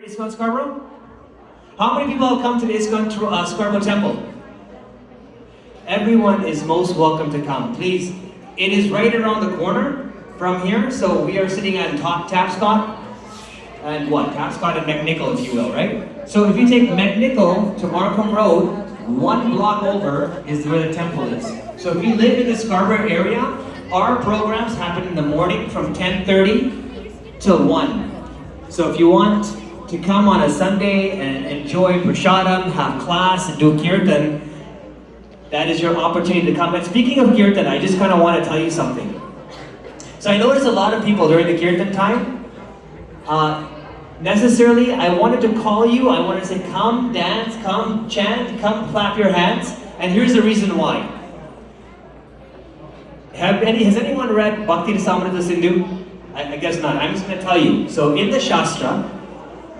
Iskcon Scarborough? How many people have come to the Iskcon Scarborough Temple? Everyone is most welcome to come. Please, it is right around the corner from here, so we are sitting at Tapscott and Tapscott and McNichol, if you will, right? So if you take McNichol to Markham Road, one block over is where the temple is. So if you live in the Scarborough area, our programs happen in the morning from 10:30 till 1. So if you want to come on a Sunday and enjoy prasadam, have class, and do kirtan, that is your opportunity to come. And speaking of kirtan, I just kind of want to tell you something. So I noticed a lot of people during the kirtan time. Necessarily, I wanted to call you, I wanted to say, come dance, come chant, come clap your hands. And here's the reason why. Has anyone read Bhakti Rasamrita Sindhu? I guess not. I'm just going to tell you. So in the Shastra,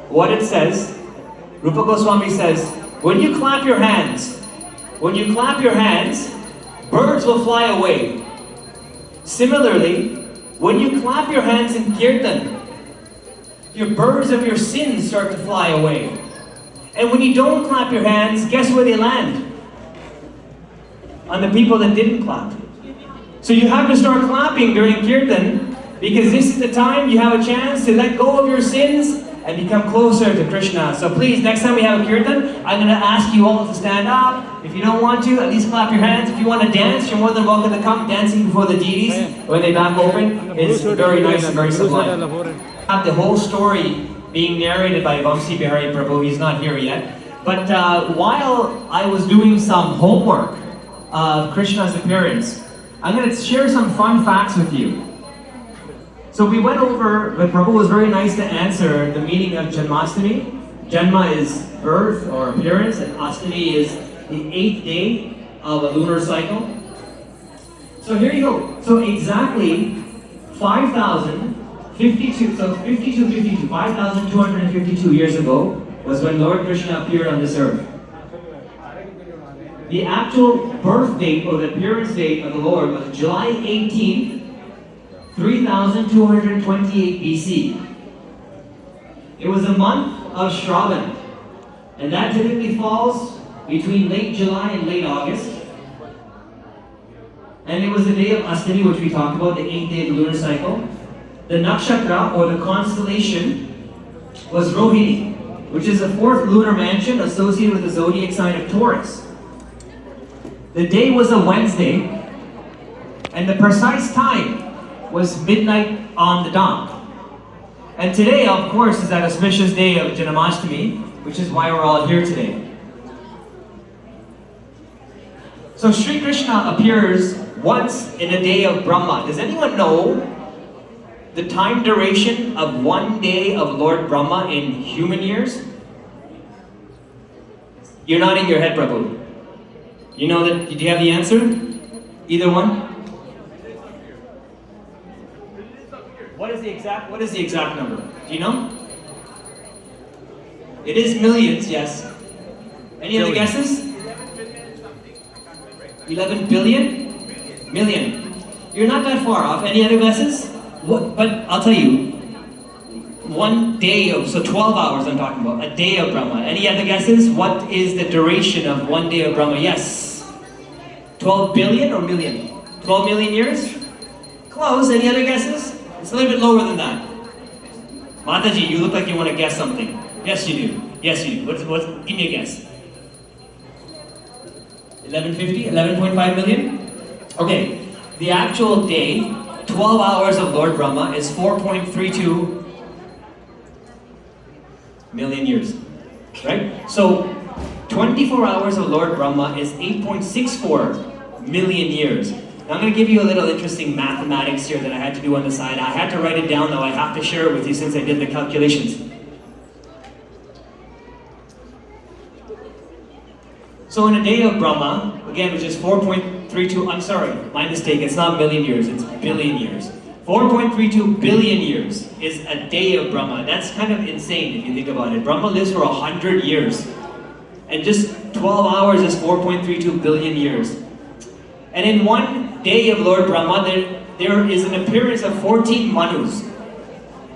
what it says, Rupa Goswami says, when you clap your hands, birds will fly away. Similarly, when you clap your hands in kirtan, your birds of your sins start to fly away. And when you don't clap your hands, guess where they land? On the people that didn't clap. So you have to start clapping during kirtan, because this is the time you have a chance to let go of your sins and become closer to Krishna. So please, next time we have a kirtan, I'm going to ask you all to stand up. If you don't want to, at least clap your hands. If you want to dance, you're more than welcome to come dancing before the deities when they back open. It's very nice and very sublime. Have the whole story being narrated by Vamsi Bihari Prabhu. He's not here yet. But while I was doing some homework of Krishna's appearance, I'm going to share some fun facts with you. So we went over, but Prabhu was very nice to answer the meaning of Janmastami. Janma is birth or appearance, and Astami is the 8th day of a lunar cycle. So here you go. So exactly 5,252 years ago was when Lord Krishna appeared on this earth. The actual birth date or the appearance date of the Lord was July 18th, 3228 BC. It was a month of Shravan, and that typically falls between late July and late August. And it was the day of Astami, which we talked about, the 8th day of the lunar cycle. The nakshatra, or the constellation, was Rohini, which is the 4th lunar mansion associated with the zodiac sign of Taurus. The day was a Wednesday, and the precise time was midnight on the dot. And today, of course, is that auspicious day of Janmastami, which is why we're all here today. So Sri Krishna appears once in a day of Brahma. Does anyone know the time duration of one day of Lord Brahma in human years? You're nodding your head, Prabhu. You know that? Do you have the answer? Either one? What is the exact number? Do you know? It is millions, yes. Any other guesses? 11 billion? Million. You're not that far off. Any other guesses? But I'll tell you. One day of, so 12 hours I'm talking about. A day of Brahma. Any other guesses? What is the duration of one day of Brahma? Yes. 12 billion or million? 12 million years? Close. Any other guesses? It's a little bit lower than that. Mataji, you look like you want to guess something. Yes, you do. Yes, you do. Give me a guess. 1150? 11.5 million? Okay. The actual day, 12 hours of Lord Brahma, is 4.32 million years. Right? So, 24 hours of Lord Brahma is 8.64 million years. Now I'm going to give you a little interesting mathematics here that I had to do on the side. I had to write it down, though. I have to share it with you since I did the calculations. So in a day of Brahma, again, which is 4.32, I'm sorry, my mistake, it's not million years, it's billion years. 4.32 billion years is a day of Brahma. That's kind of insane if you think about it. Brahma lives for 100 years. And just 12 hours is 4.32 billion years. And in one day of Lord Brahma, there is an appearance of 14 Manus.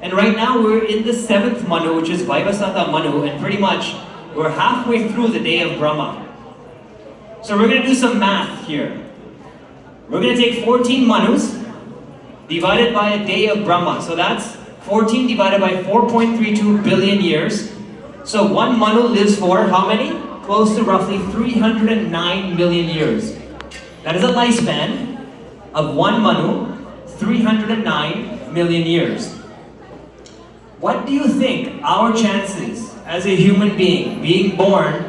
And right now we're in the 7th Manu, which is Vaivasata Manu, and pretty much we're halfway through the day of Brahma. So we're going to do some math here. We're going to take 14 Manus divided by a day of Brahma. So that's 14 divided by 4.32 billion years. So one Manu lives for how many? Close to roughly 309 million years. That is a lifespan of one Manu, 309 million years. What do you think our chances as a human being born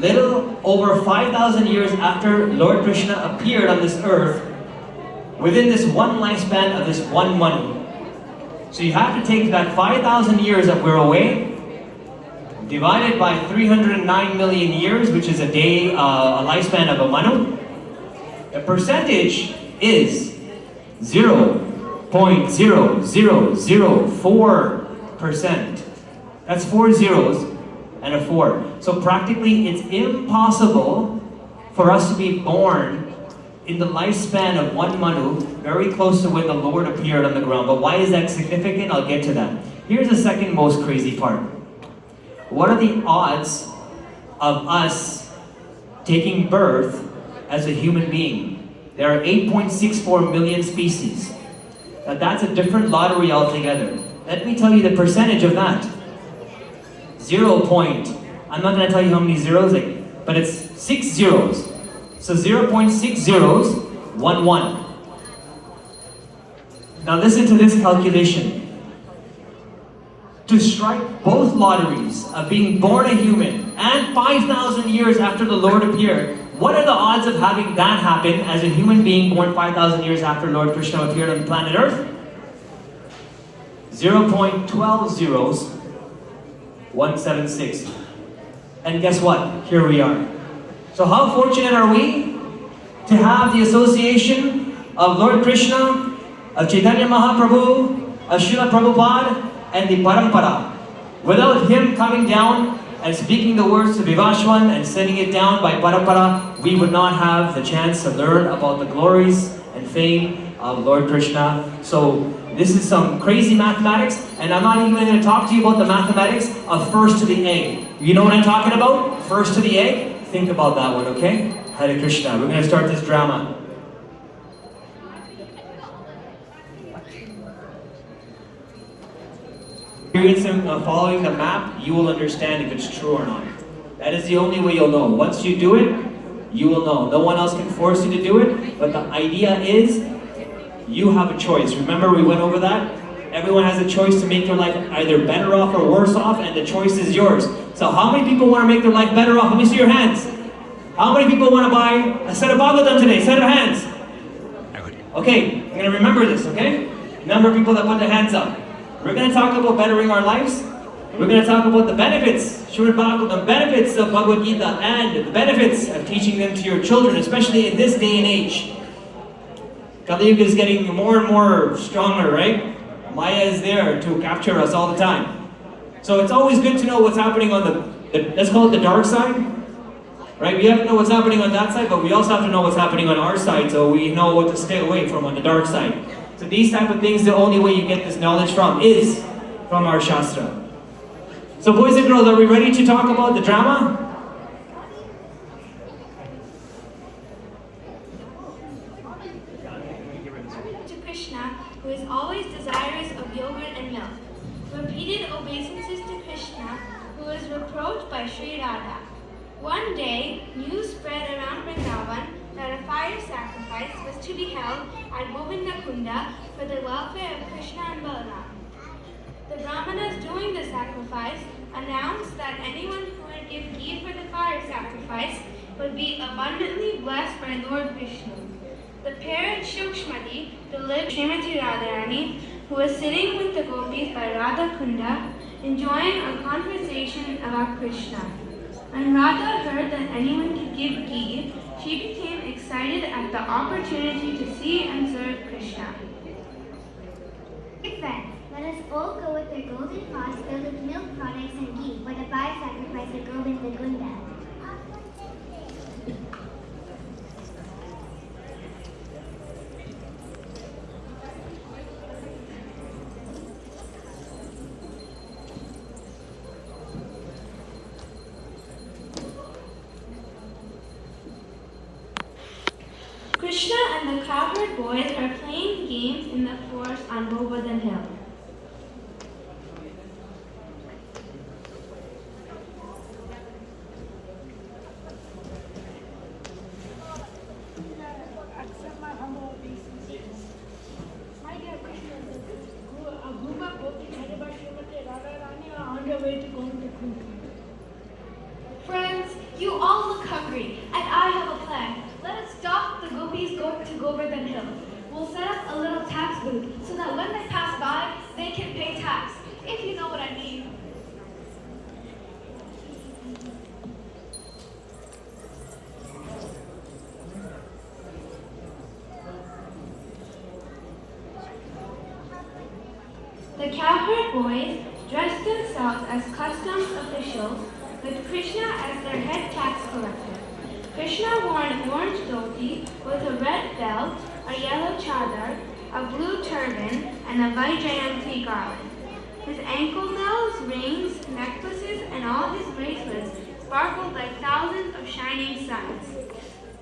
little over 5,000 years after Lord Krishna appeared on this earth, within this one lifespan of this one Manu? So you have to take that 5,000 years that we're away, divided by 309 million years, which is a day, a lifespan of a Manu. The percentage is 0.0004%. That's 4 zeros and a 4. So practically it's impossible for us to be born in the lifespan of one Manu, very close to when the Lord appeared on the ground. But why is that significant? I'll get to that. Here's the second most crazy part. What are the odds of us taking birth as a human being? There are 8.64 million species. Now that's a different lottery altogether. Let me tell you the percentage of that. I'm not going to tell you how many zeros, but it's 6 zeros. So 0.6011. Now listen to this calculation. To strike both lotteries of being born a human and 5,000 years after the Lord appeared, what are the odds of having that happen as a human being born 5,000 years after Lord Krishna appeared on planet Earth? 0.12 zeros, 176. And guess what? Here we are. So how fortunate are we to have the association of Lord Krishna, of Chaitanya Mahaprabhu, of Srila Prabhupada, and the Parampara. Without him coming down and speaking the words to Vivashwan and sending it down by Parampara, we would not have the chance to learn about the glories and fame of Lord Krishna. So this is some crazy mathematics, and I'm not even going to talk to you about the mathematics of first to the egg. You know what I'm talking about? First to the egg? Think about that one, okay? Hare Krishna. We're going to start this drama. Experiencing following the map, you will understand if it's true or not. That is the only way you'll know. Once you do it, you will know. No one else can force you to do it, but the idea is you have a choice. Remember, we went over that? Everyone has a choice to make their life either better off or worse off, and the choice is yours. So how many people want to make their life better off? Let me see your hands. How many people want to buy a set of Bhagavatam today? Set of hands. Okay, you're going to remember this, okay? Number of people that put their hands up. We're going to talk about bettering our lives. We're going to talk about the benefits, Srimad Bhagavatam, the benefits of Bhagavad Gita, and the benefits of teaching them to your children, especially in this day and age. Kali Yuga is getting more and more stronger, right? Maya is there to capture us all the time. So it's always good to know what's happening on the let's call it the dark side. Right? We have to know what's happening on that side, but we also have to know what's happening on our side so we know what to stay away from on the dark side. So these type of things, the only way you get this knowledge from is from our Shastra. So boys and girls, are we ready to talk about the drama? To Krishna, who is always desirous of yogurt and milk. Repeated obeisances to Krishna, who is reproached by Sri Radha. One day, news spread around Vrindavan that a fire sacrifice was to be held at Govindakunda for the welfare of Krishna and Balaram. The Brahmanas doing the sacrifice announced that anyone who would give ghee for the fire sacrifice would be abundantly blessed by Lord Vishnu. The parent Shukshmati delivered Srimati Radharani, who was sitting with the gopis by Radha Kunda, enjoying a conversation about Krishna. When Radha heard that anyone could give ghee, she became excited at the opportunity to see and serve Krishna. Dear friends, let us all go with their golden pots filled with milk products and ghee for the fire sacrifice at Govindakunda. Krishna and the cowherd boys are playing games in the forest on Govardhan Hill. Accept my humble obeisances. My dear Krishna, a group of gopis headed by Srimati Radharani are on their way to go to Kunti. Friends, you all look hungry, and I have a plan. Let us stop the gopis going to Govardhan Hill. We'll set up a little tax booth so that when they pass by, they can pay tax, if you know what I mean. The cowherd boys dressed themselves as customs officials with Krishna as their head tax collector. Krishna wore an orange dhoti with a red belt, a yellow chadar, a blue turban, and a Vaijayanti garland. His ankle bells, rings, necklaces, and all his bracelets sparkled like thousands of shining suns.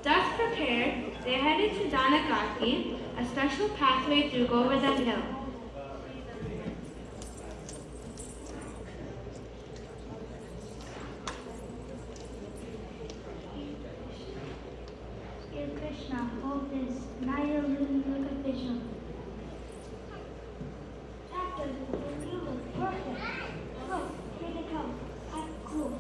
Thus prepared, they headed to Danakati, a special pathway through Govardhan Hill. Dear Krishna, hold this. Now you'll look official. Actors, you look perfect. Look, here they come. Act cool.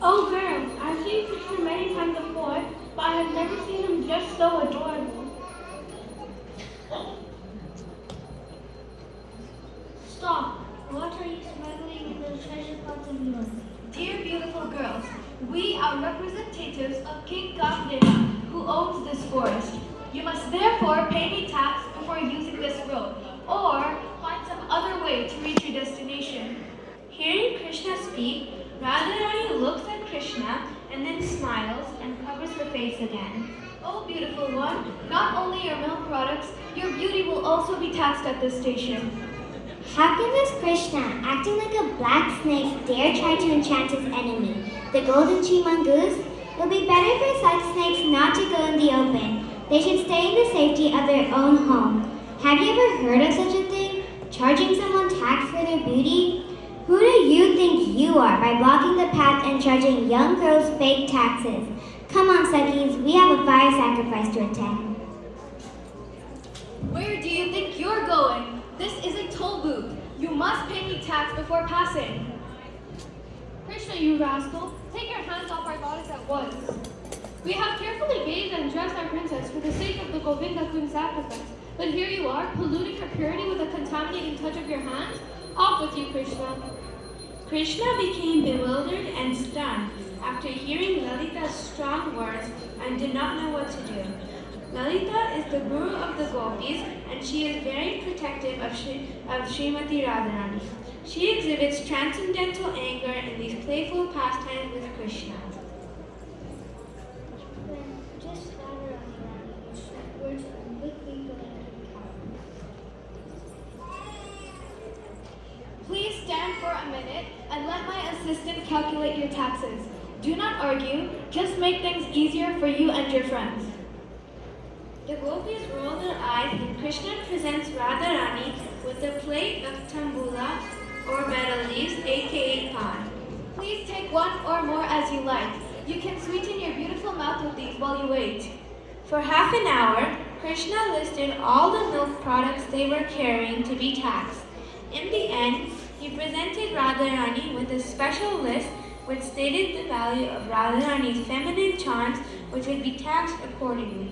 Oh girls, I've seen Krishna many times before, but I have never seen him just so adorable. Stop. What are you smuggling in those treasure pots of yours? Dear beautiful girls, we are representatives of King Kamdeva, who owns this forest. You must therefore pay me tax before using this road, or find some other way to reach your destination. Hearing Krishna speak, Radharani looks at Krishna and then smiles and covers her face again. Oh, beautiful one, not only your milk products, your beauty will also be taxed at this station. How can this Krishna, acting like a black snake, dare try to enchant his enemy, the golden tree mongoose? It would be better for such snakes not to go in the open. They should stay in the safety of their own home. Have you ever heard of such a thing? Charging someone tax for their beauty? Who do you think you are by blocking the path and charging young girls fake taxes? Come on, Sakis, we have a fire sacrifice to attend. Where do you think you're going? This is a toll booth. You must pay me tax before passing. Krishna, you rascal, take your hands off our goddess at once. We have carefully bathed and dressed our princess for the sake of the Govinda Kun sacrifice. But here you are, polluting her purity with a contaminating touch of your hands? Off with you, Krishna. Krishna became bewildered and stunned after hearing Lalita's strong words and did not know what to do. Lalita is the guru of the gopis and she is very protective of Srimati Radharani. She exhibits transcendental anger in these playful pastimes with Krishna. Just flatter us, words quickly Please stand for a minute and let my assistant calculate your taxes. Do not argue, just make things easier for you and your friends. The gopis roll their eyes and Krishna presents Radharani with a plate of tambula or meadow leaves, aka pan. Please take one or more as you like. You can sweeten your beautiful mouth with these while you wait. For half an hour, Krishna listed all the milk products they were carrying to be taxed. In the end, he presented Radharani with a special list which stated the value of Radharani's feminine charms, which would be taxed accordingly.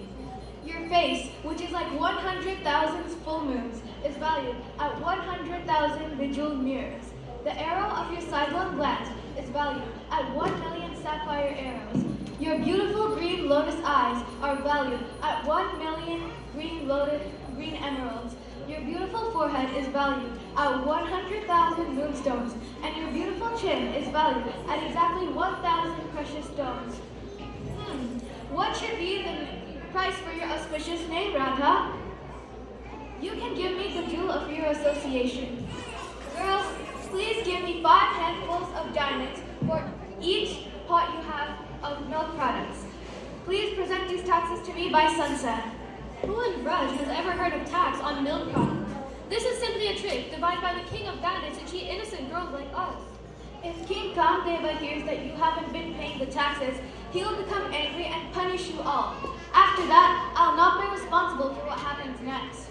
Your face, which is like 100,000 full moons, is valued at 100,000 bejeweled mirrors. The arrow of your sidelong glance is valued at 1,000,000 sapphire arrows. Your beautiful green lotus eyes are valued at 1,000,000 green emeralds. Your beautiful forehead is valued at 100,000 moonstones, and your beautiful chin is valued at exactly 1,000 precious stones. What should be the price for your auspicious name, Radha. You can give me the jewel of your association. Girls, please give me 5 handfuls of diamonds for each pot you have of milk products. Please present these taxes to me by sunset. Who in Braj has ever heard of tax on milk products? This is simply a trick devised by the king of bandits to cheat innocent girls like us. If King Kamdeva hears that you haven't been paying the taxes, he will become angry and punish you all. After that, I'll not be responsible for what happens next.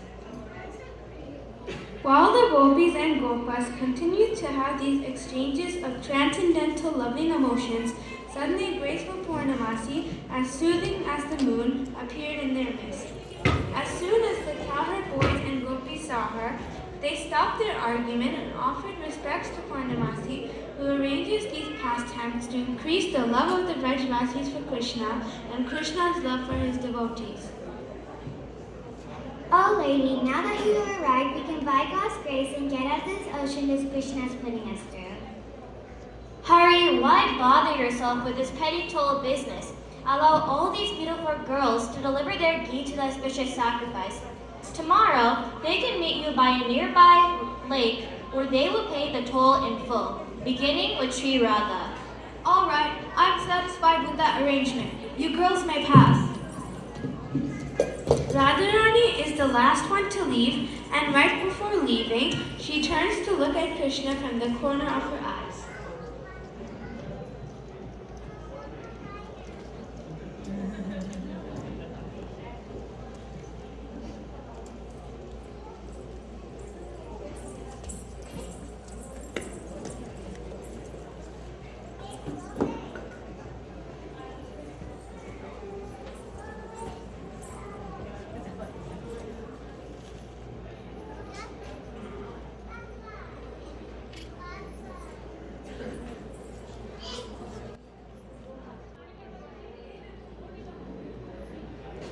While the gopis and gopas continued to have these exchanges of transcendental loving emotions, suddenly graceful Purnamasi, as soothing as the moon, appeared in their midst. As soon as the cowherd boys and gopis saw her, they stopped their argument and offered respects to Purnamasi, who arranges these pastimes to increase the love of the Brajvasis for Krishna and Krishna's love for his devotees. Oh lady, now that you have arrived, we can by God's grace and get out of this ocean that Krishna is putting us through. Hurry, why bother yourself with this petty toll business? Allow all these beautiful girls to deliver their ghee to the auspicious sacrifice. Tomorrow, they can meet you by a nearby lake where they will pay the toll in full, beginning with Sri Radha. All right, I'm satisfied with that arrangement. You girls may pass. Radharani is the last one to leave, and right before leaving, she turns to look at Krishna from the corner of her eyes.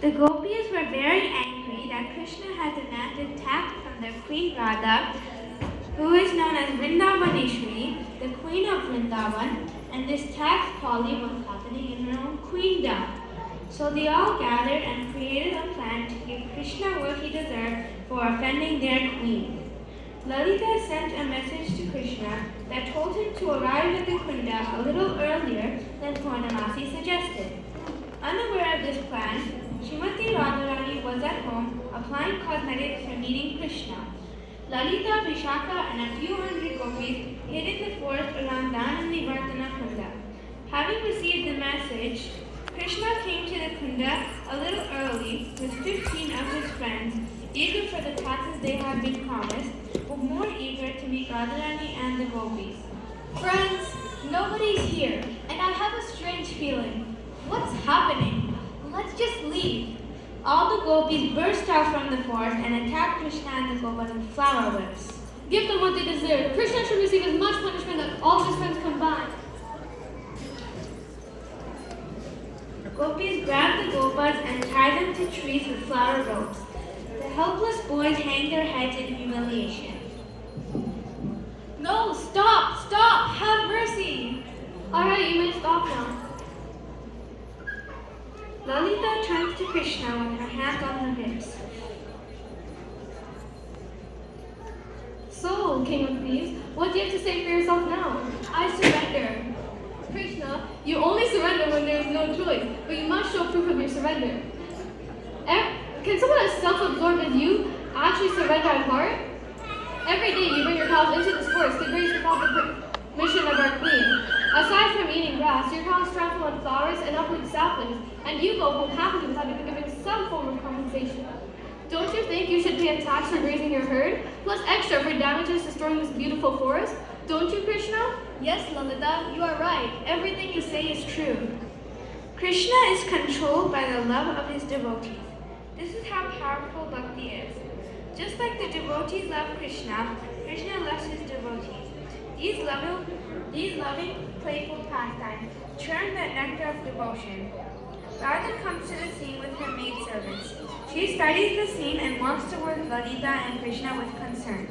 The gopis were very angry that Krishna had demanded tax from their queen Radha, who is known as Vrindavaneshwari, the queen of Vrindavan, and this tax folly was happening in her own queendom. So they all gathered and created a plan to give Krishna what he deserved for offending their queen. Lalita sent a message to Krishna that told him to arrive at the kunda a little earlier than Purnamasi suggested. Unaware of this plan, Srimati Radharani was at home applying cosmetics for meeting Krishna. Lalita, Vishaka, and a few hundred gopis hid in the forest around Dhananivardhana Kunda. Having received the message, Krishna came to the kunda a little early with 15 of his friends, eager for the taxes they had been promised, but more eager to meet Radharani and the gopis. Friends, nobody's here, and I have a strange feeling. What's happening? Let's just leave. All the gopis burst out from the forest and attacked Krishna and the gopas with flower whips. Give them what they deserve. Krishna should receive as much punishment as all of his friends combined. The gopis grabbed the gopas and tied them to trees with flower ropes. The helpless boys hanged their heads in humiliation. No, stop, stop, have mercy. All right, you may stop now. Lalita turns to Krishna with her hands on her hips. So, King of Thieves, what do you have to say for yourself now? I surrender. Krishna, you only surrender when there is no choice, but you must show proof of your surrender. Can someone as self-absorbed as you actually surrender at heart? Every day you bring your cows into this forest to graze without the permission of our queen. Aside from eating grass, your cows trample on flowers and uproot saplings, and you go home happily without even giving some form of compensation. Don't you think you should pay a tax for grazing your herd, plus extra for damages destroying this beautiful forest? Don't you, Krishna? Yes, Lalita, you are right. Everything you say is true. Krishna is controlled by the love of his devotees. This is how powerful bhakti is. Just like the devotees love Krishna, Krishna loves his devotees. These loving, playful pastimes churn the nectar of devotion. Radha comes to the scene with her maidservants. She studies the scene and walks towards Lalita and Krishna with concern.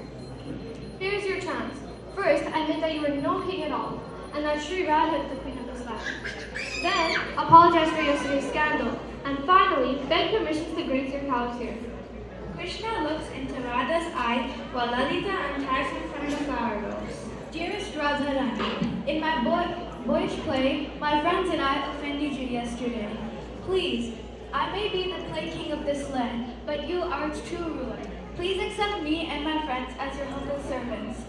Here's your chance. First, admit that you are no king at all, and that Sri Radha is the queen of this God's land. Then, apologize for yesterday's scandal. And finally, beg permission to grace your cows here. Krishna looks into Radha's eye while Lalita unties him from the flower rows. Dearest Radharani, in my boyish play, my friends and I offended you yesterday. Please, I may be the play king of this land, but you are its true ruler. Please accept me and my friends as your humble servants.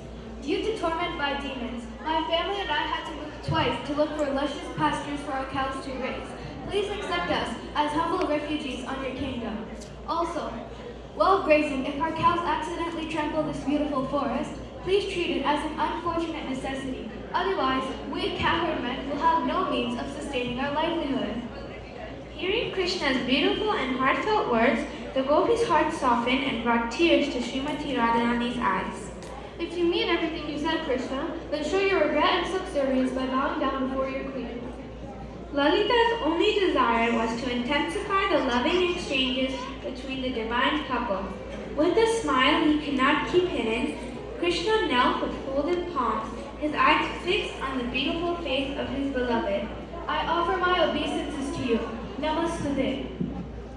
Due to torment by demons, my family and I had to move twice to look for luscious pastures for our cows to graze. Please accept us as humble refugees on your kingdom. Also, while grazing, if our cows accidentally trample this beautiful forest, please treat it as an unfortunate necessity. Otherwise, we cowherd men will have no means of sustaining our livelihood. Hearing Krishna's beautiful and heartfelt words, the gopis' hearts softened and brought tears to Srimati Radharani's eyes. If you mean everything you said, Krishna, then show your regret and subservience by bowing down before your queen. Lalita's only desire was to intensify the loving exchanges between the divine couple. With a smile he could not keep hidden, Krishna knelt with folded palms, his eyes fixed on the beautiful face of his beloved. I offer my obeisances to you. Namaste.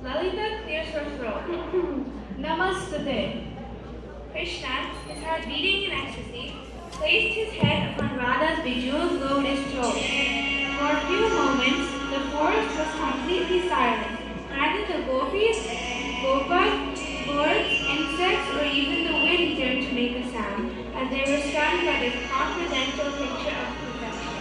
Lalita clears her throat. Namaste. Krishna, his heart beating in ecstasy, placed his head upon Radha's bejeweled lotus throat. For a few moments, the forest was completely silent. Neither the gopis, gopas, birds, insects, or even the wind dared to make a sound, as they were stunned by this confidential picture of perfection.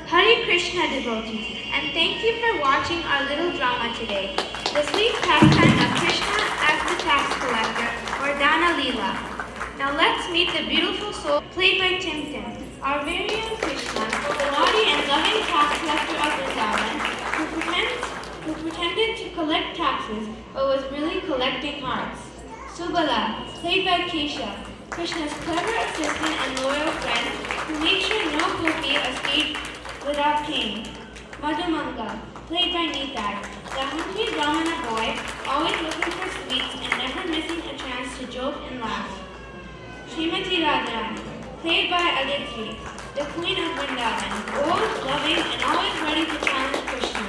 Hare Krishna devotees, and thank you for watching our little drama today. The sweet pastime of Krishna as the tax collector, or Dana Leela. Now let's meet the beautiful soul played by Tim Tim, our very own Krishna, the naughty and loving tax collector of Vrindavan, who pretended to collect taxes but was really collecting hearts. Subala, played by Kesha, Krishna's clever assistant and loyal friend who made sure no gopi escaped without pain. Madhumanga, played by Nitai, the hungry Brahmana boy, always looking for sweets and never missing a chance to joke and laugh. Srimati Radharani, played by Aditi, the queen of Vrindavan, old, loving, and always ready to challenge Krishna.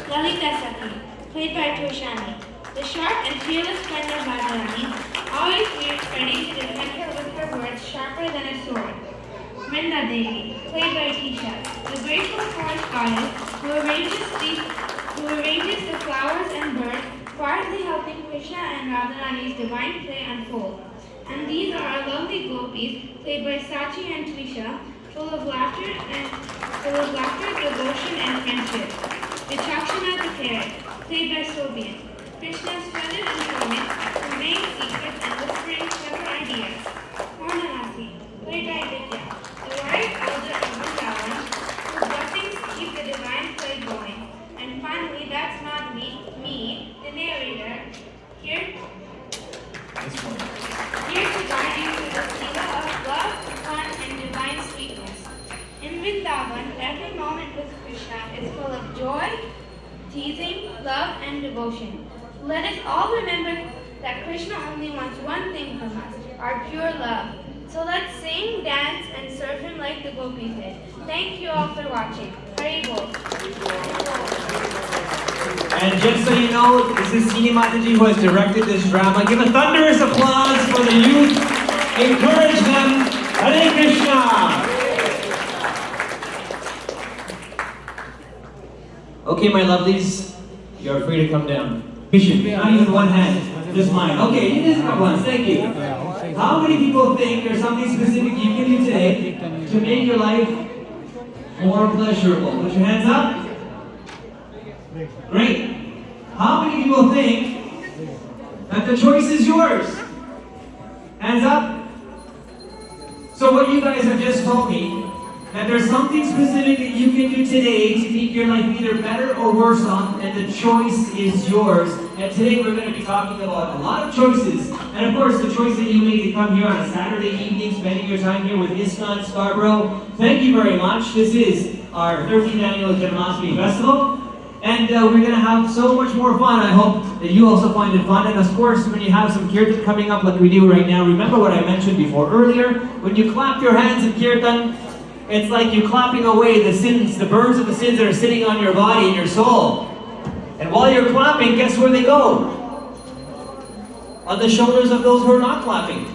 Lalita Sakhi, played by Toshani, the sharp and fearless friend of Radharani, always ready to defend her with her words sharper than a sword. Vrinda Devi, played by Tisha, the graceful forest goddess who arranges the flowers and birds, quietly helping Krishna and Radharani's divine play unfold. And these are our lovely gopis, played by Sachi and Trisha, full of laughter, devotion, and friendship. Vichakshana the parrot, played by Sobian, Krishna's feathered informant, conveying secrets and whispering clever ideas. Varnavasi, played by Vidya, the wise elder of Vrindavan, whose blessings keep the divine play going. And finally, that's not me, the narrator, here to guide you through the Leela of love, fun, and divine sweetness. In Vrindavan, every moment with Krishna is full of joy, teasing, love, and devotion. Let us all remember that Krishna only wants one thing from us, our pure love. So let's sing, dance, and serve him like the gopis did. Thank you all for watching. Hari Bol. And just so you know, this is Sini Mataji who has directed this drama. Give a thunderous applause for the youth. Encourage them. Hare Krishna. Okay, my lovelies, you're free to come down. Not even one hand, just mine. Okay, you just got one. Thank you. How many people think there's something specific you can do today to make your life more pleasurable? Put your hands up. Great. How many people think that the choice is yours? Hands up. So what you guys have just told me, that there's something specific that you can do today to make your life either better or worse off, and the choice is yours. And today we're going to be talking about a lot of choices. And of course, the choice that you made to come here on a Saturday evening, spending your time here with Iskcon Scarborough. Thank you very much. This is our 13th annual Janmastami festival. And we're going to have so much more fun. I hope that you also find it fun. And of course, when you have some kirtan coming up like we do right now, remember what I mentioned before earlier. When you clap your hands in kirtan, it's like you clapping away the sins, the birds of the sins that are sitting on your body and your soul. And while you're clapping, guess where they go? On the shoulders of those who are not clapping.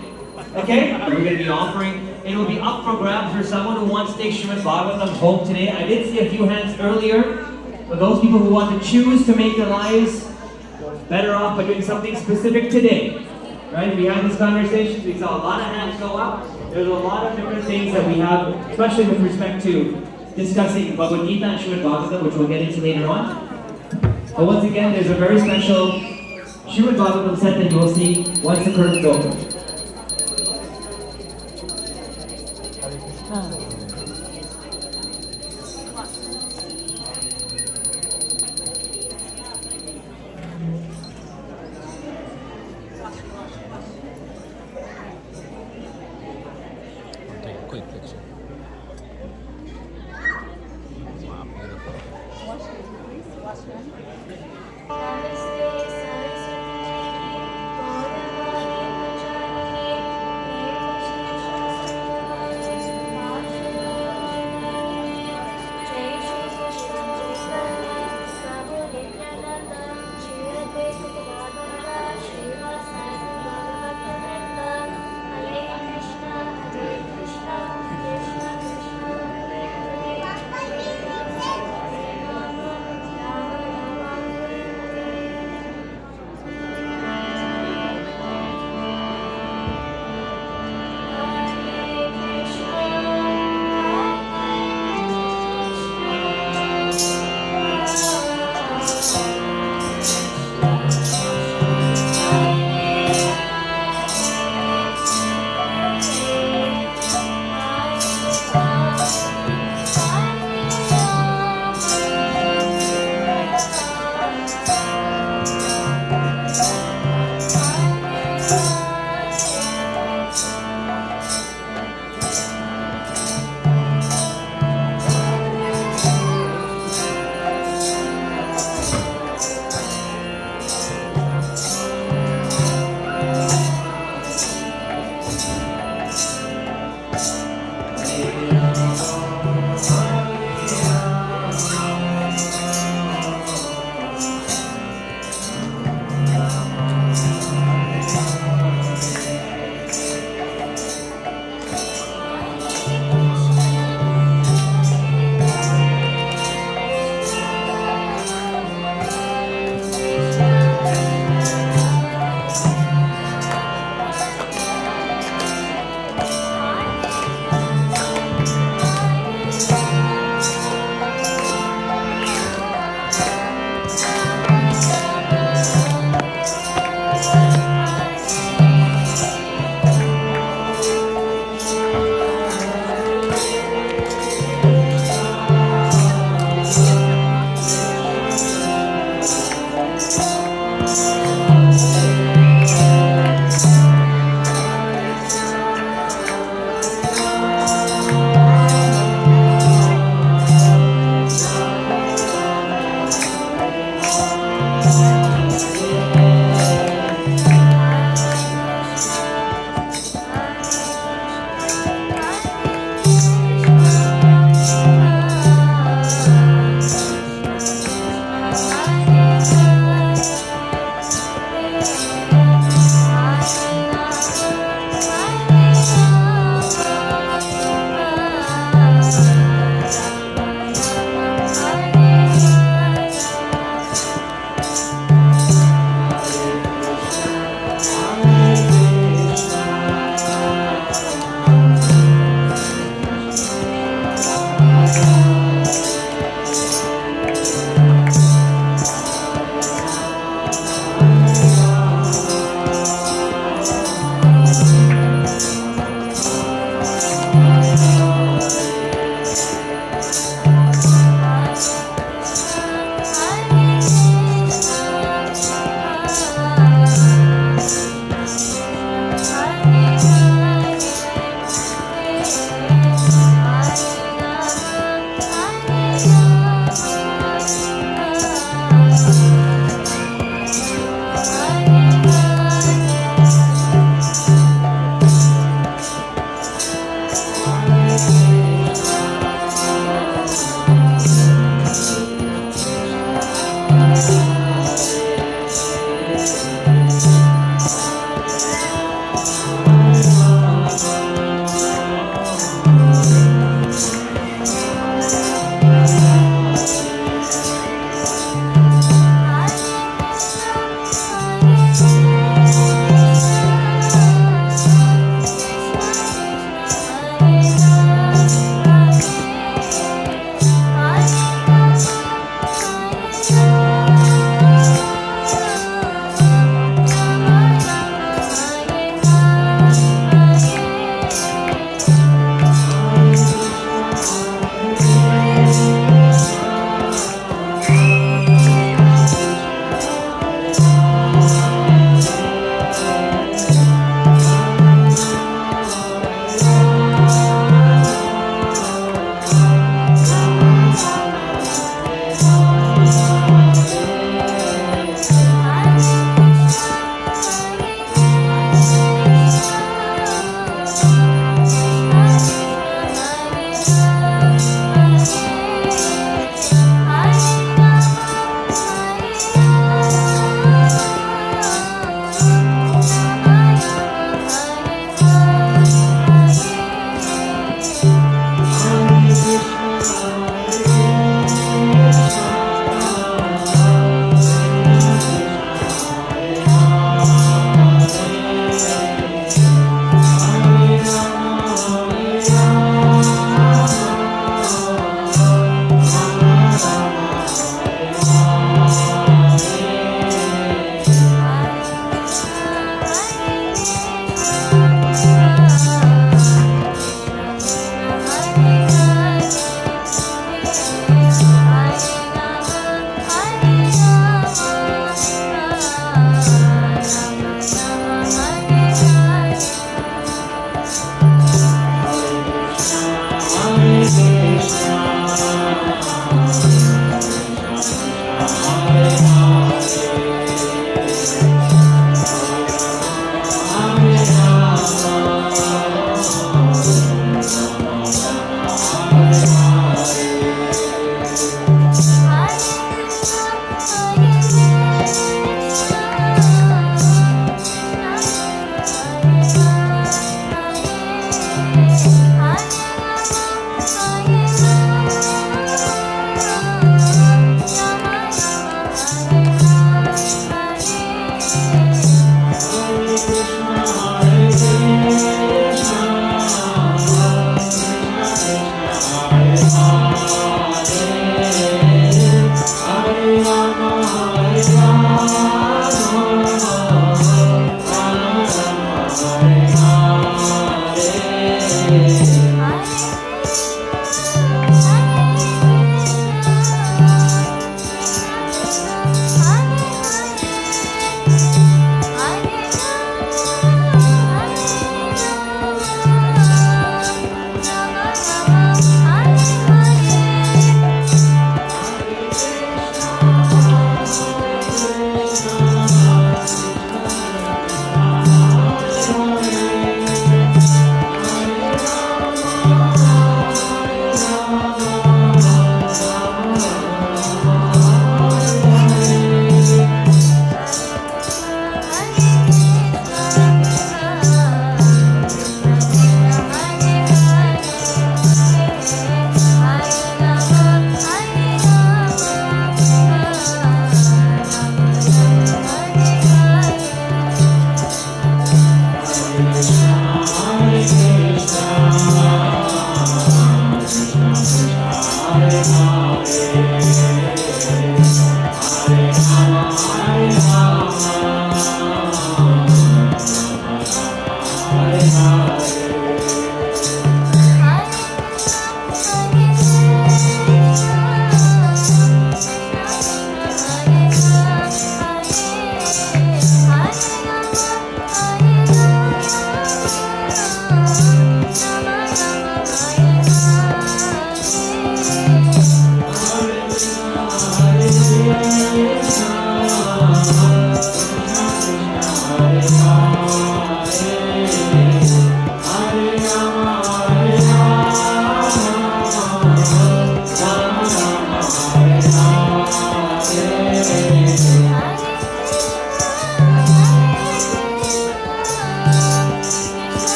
Okay? We're going to be offering, it will be up for grabs for someone who wants to take Srimad Bhagavatam home today. I did see a few hands earlier. For those people who want to choose to make their lives better off by doing something specific today. Right? We had this conversation, we saw a lot of hands go up. There's a lot of different things that we have, especially with respect to discussing Bhagavad Gita and Srimad Bhagavatam, which we'll get into later on. But once again, there's a very special Srimad Bhagavatam set that you will see once the curtains open. Take a quick picture. Wow, beautiful. Namaste Saraswati Devi, Gauravani Pracharini, Nirvashishasana,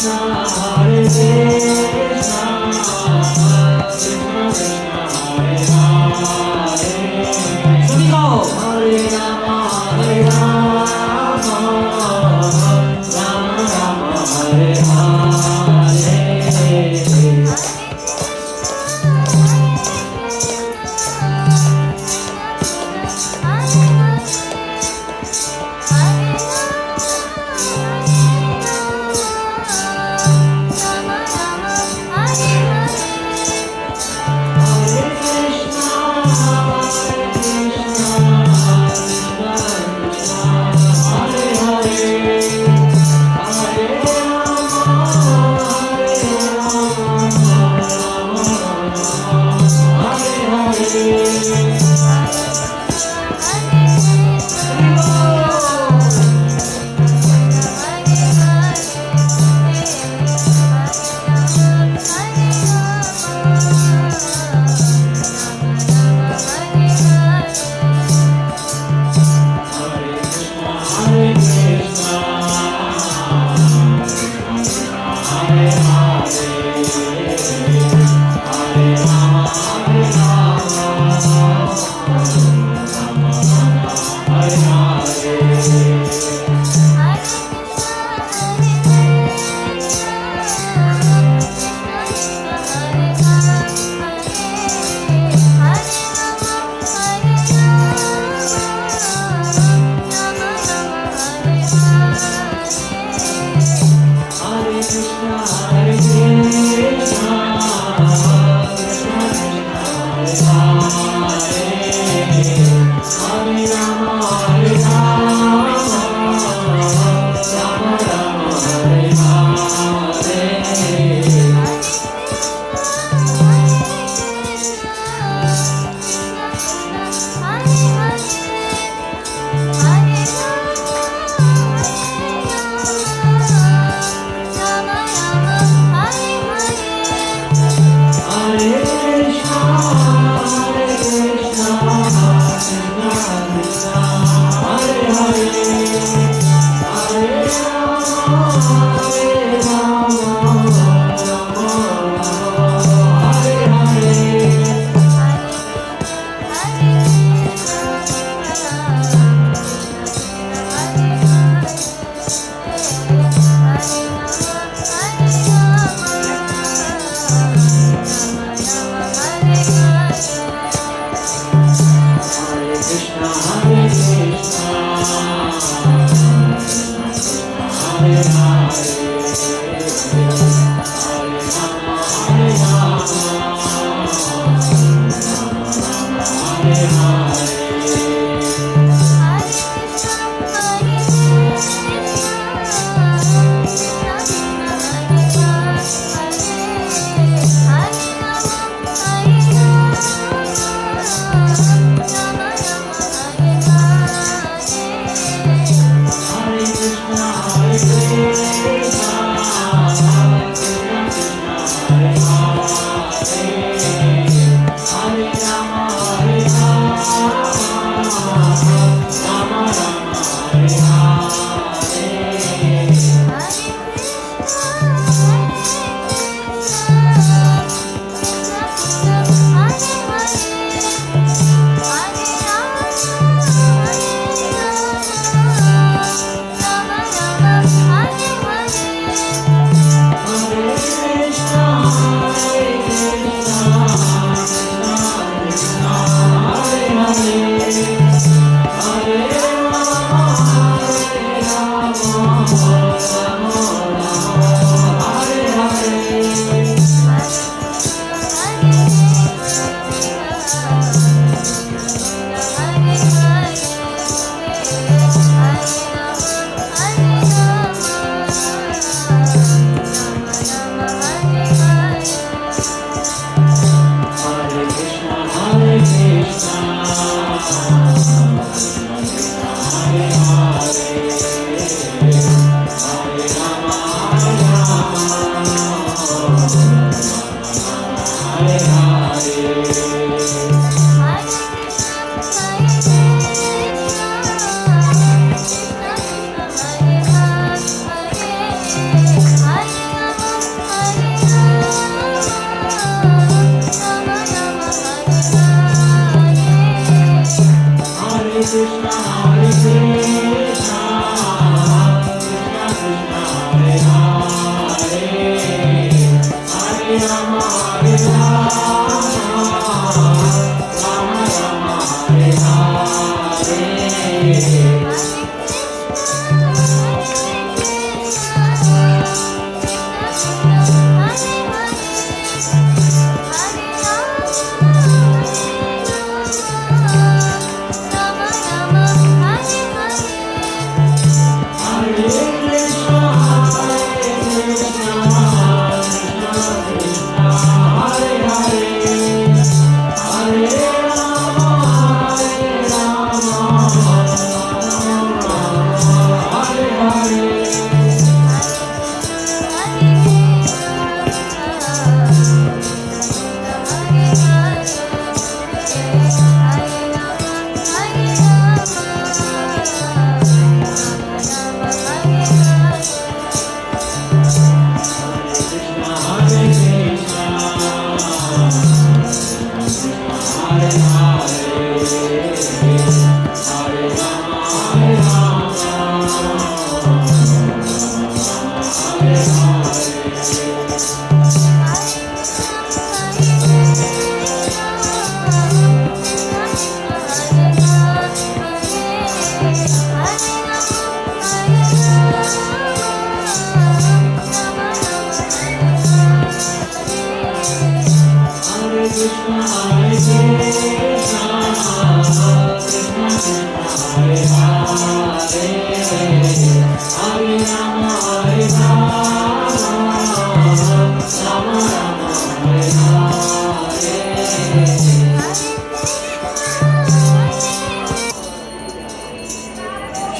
Hare Krishna,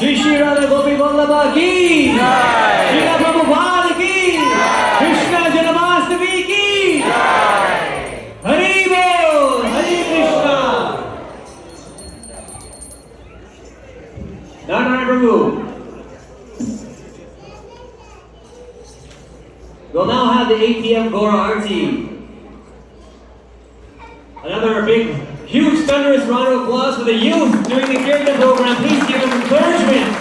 Shri Shri Radha Gopi Vallabha ki Srila Prabhupada ki Krishna Janmastami ki Hari Bol, Hari Krishna. Narayana Prabhu. We'll now have the 8 p.m. Gora Arti. Another big, huge, thunderous round of applause for the youth during the Kirtan program. Please give them encouragement.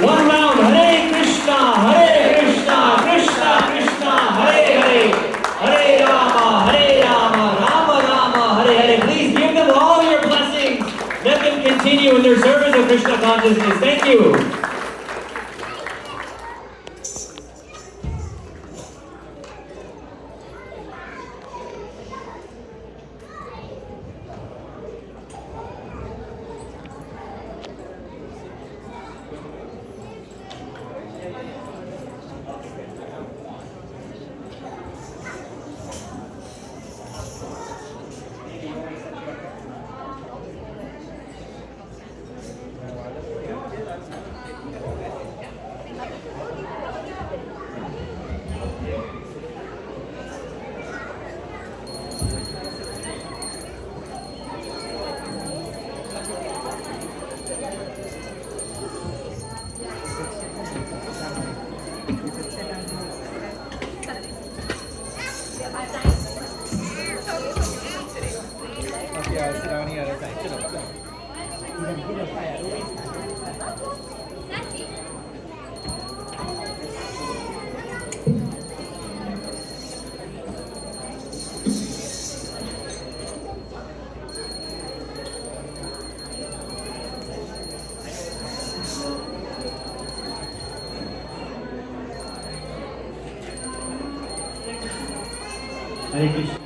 One round. Hare Krishna, Hare Krishna, Krishna Krishna, Hare Hare, Hare Rama, Rama Rama, Hare Hare. Please give them all your blessings. Let them continue in their service of Krishna consciousness. Thank you. Hare Krishna.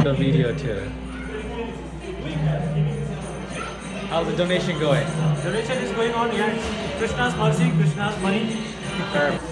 The video too. How's the donation going? Donation is going on, yeah. Krishna's mercy, Krishna's money. Perfect.